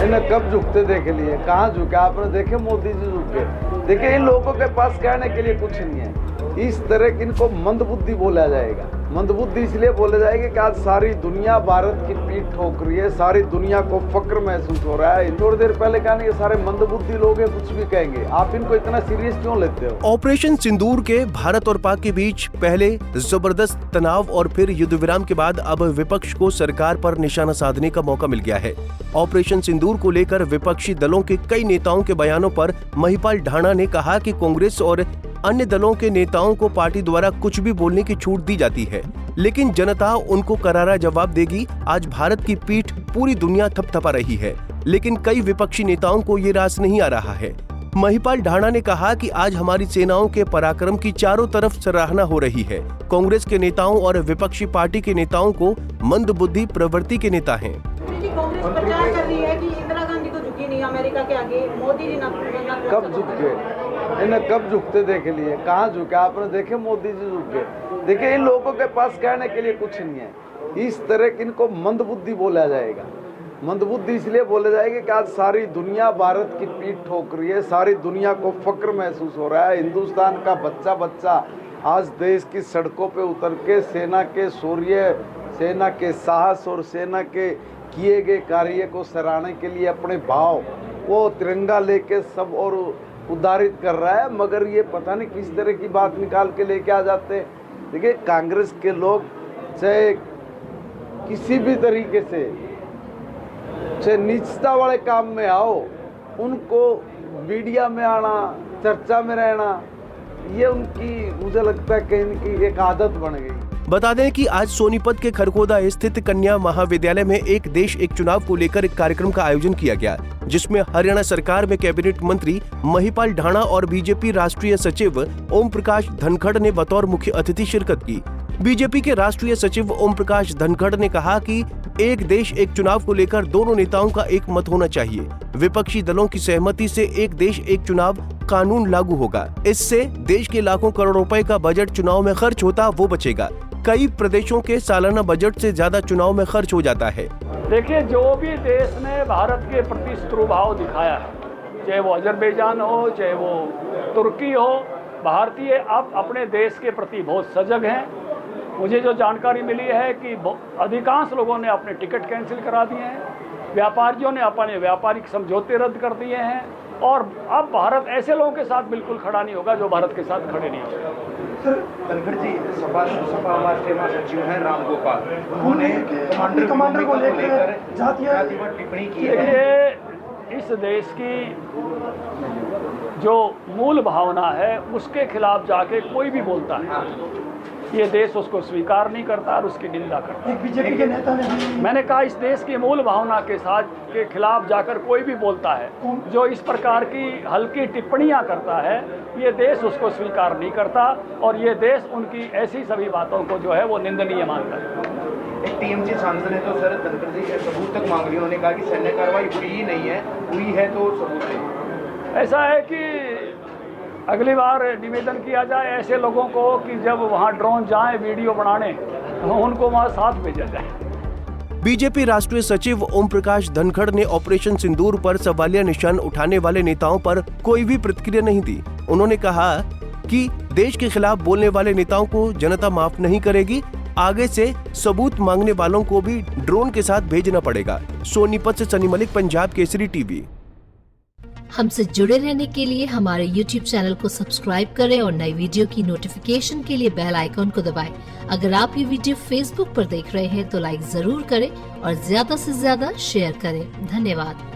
इन्हें कब झुकते देखे लिए, कहाँ झुके आपने देखे? मोदी जी झुके। देखिए इन लोगों के पास कहने के लिए कुछ नहीं है। इस तरह की इनको मंदबुद्धि बोला जाएगा। मंदबुद्धि इसलिए बोले जाएगी कि आज सारी दुनिया भारत की पीठ ठोक रही है, सारी दुनिया को फक्र महसूस हो रहा है। थोड़ी देर पहले कहने ये सारे मंदबुद्धि लोग हैं, कुछ भी कहेंगे। आप इनको इतना सीरियस क्यों लेते हो? ऑपरेशन सिंदूर के भारत और पाक के बीच पहले जबरदस्त तनाव और फिर युद्ध विराम के बाद अब विपक्ष को सरकार पर निशाना साधने का मौका मिल गया है। ऑपरेशन सिंदूर को लेकर विपक्षी दलों के कई नेताओं के बयानों पर महिपाल ढाणा ने कहा कि कांग्रेस और अन्य दलों के नेताओं को पार्टी द्वारा कुछ भी बोलने की छूट दी जाती है, लेकिन जनता उनको करारा जवाब देगी। आज भारत की पीठ पूरी दुनिया थपथपा रही है, लेकिन कई विपक्षी नेताओं को ये रास नहीं आ रहा है। महिपाल ढाणा ने कहा कि आज हमारी सेनाओं के पराक्रम की चारों तरफ सराहना हो रही है। कांग्रेस के नेताओं और विपक्षी पार्टी के नेताओं को मंदबुद्धि प्रवृत्ति के नेता हैं। कांग्रेस प्रचार कर रही है कि इंदिरा गांधी तो झुकी नहीं अमेरिका के आगे, मोदी जी कब झुके? इन्हें कब झुकते देखे लिए, कहाँ झुके आपने देखे? मोदी जी झुके। देखिए इन लोगों के पास कहने के लिए कुछ नहीं है। इस तरह की इनको मंदबुद्धि बोला जाएगा। मंदबुद्धि इसलिए बोले जाएगी कि आज सारी दुनिया भारत की पीठ ठोक रही है, सारी दुनिया को फक्र महसूस हो रहा है। हिंदुस्तान का बच्चा बच्चा आज देश की सड़कों पे उतर के सेना के शौर्य, सेना के साहस और सेना के किए गए कार्य को सराहने के लिए अपने भाव वो तिरंगा लेके सब और उद्धारित कर रहा है। मगर ये पता नहीं किस तरह की बात निकाल के लेके आ जाते हैं। देखिए कांग्रेस के लोग चाहे किसी भी तरीके से चाहे नीचता वाले काम में आओ, उनको मीडिया में आना, चर्चा में रहना, ये उनकी मुझे लगता है कहीं की एक आदत बन गई। बता दें कि आज सोनीपत के खरखोदा स्थित कन्या महाविद्यालय में एक देश एक चुनाव को लेकर एक कार्यक्रम का आयोजन किया गया, जिसमें हरियाणा सरकार में कैबिनेट मंत्री महिपाल ढाणा और बीजेपी राष्ट्रीय सचिव ओम प्रकाश धनखड़ ने बतौर मुख्य अतिथि शिरकत की। बीजेपी के राष्ट्रीय सचिव ओम प्रकाश धनखड़ ने कहा कि एक देश एक चुनाव को लेकर दोनों नेताओं का एक मत होना चाहिए। विपक्षी दलों की सहमति से एक देश एक चुनाव कानून लागू होगा। इससे देश के लाखों करोड़ रुपए का बजट चुनाव में खर्च होता वो बचेगा। कई प्रदेशों के सालाना बजट से ज्यादा चुनाव में खर्च हो जाता है। देखिए जो भी देश ने भारत के प्रति शत्रुभाव दिखाया है, चाहे वो अजरबैजान हो, चाहे वो तुर्की हो, भारतीय अब अपने देश के प्रति बहुत सजग हैं। मुझे जो जानकारी मिली है कि अधिकांश लोगों ने अपने टिकट कैंसिल करा दिए हैं, व्यापारियों ने अपने व्यापारिक समझौते रद्द कर दिए हैं, और अब भारत ऐसे लोगों के साथ बिल्कुल खड़ा नहीं होगा जो भारत के साथ खड़े नहीं होंगे। सर धनखड़ जी सपा राष्ट्रीय महासचिव हैं राम गोपाल, उन्होंने कमांडर को लेकर जातिवाद टिप्पणी की है। देखिए इस देश की जो मूल भावना है उसके खिलाफ जाके कोई भी बोलता है, ये देश उसको स्वीकार नहीं करता और उसकी निंदा करता है। बीजेपी के नेता ने, मैंने कहा इस देश की मूल भावना के साथ के खिलाफ जाकर कोई भी बोलता है, जो इस प्रकार की हल्की टिप्पणियां करता है, ये देश उसको स्वीकार नहीं करता और ये देश उनकी ऐसी सभी बातों को जो है वो निंदनीय मानता है। एक टीएमसी सांसद ने तो सर धनखड़ जी से सबूत तक मांग ली। उन्होंने कहा कि सैन्य कार्रवाई हुई ही नहीं है, हुई है तो सबूत दें। ऐसा है कि अगली बार निवेदन किया जाए ऐसे लोगों को कि जब वहाँ ड्रोन जाए वीडियो बनाने, तो उनको वहाँ साथ भेजा जाए। बीजेपी राष्ट्रीय सचिव ओम प्रकाश धनखड़ ने ऑपरेशन सिंदूर पर सवालिया निशान उठाने वाले नेताओं पर कोई भी प्रतिक्रिया नहीं दी। उन्होंने कहा कि देश के खिलाफ बोलने वाले नेताओं को जनता माफ नहीं करेगी। आगे से सबूत मांगने वालों को भी ड्रोन के साथ भेजना पड़ेगा। सोनीपत से सनी मलिक, पंजाब केसरी टीवी। हमसे जुड़े रहने के लिए हमारे YouTube चैनल को सब्सक्राइब करें और नई वीडियो की नोटिफिकेशन के लिए बेल आइकॉन को दबाएं। अगर आप ये वीडियो Facebook पर देख रहे हैं तो लाइक जरूर करें और ज्यादा से ज्यादा शेयर करें। धन्यवाद।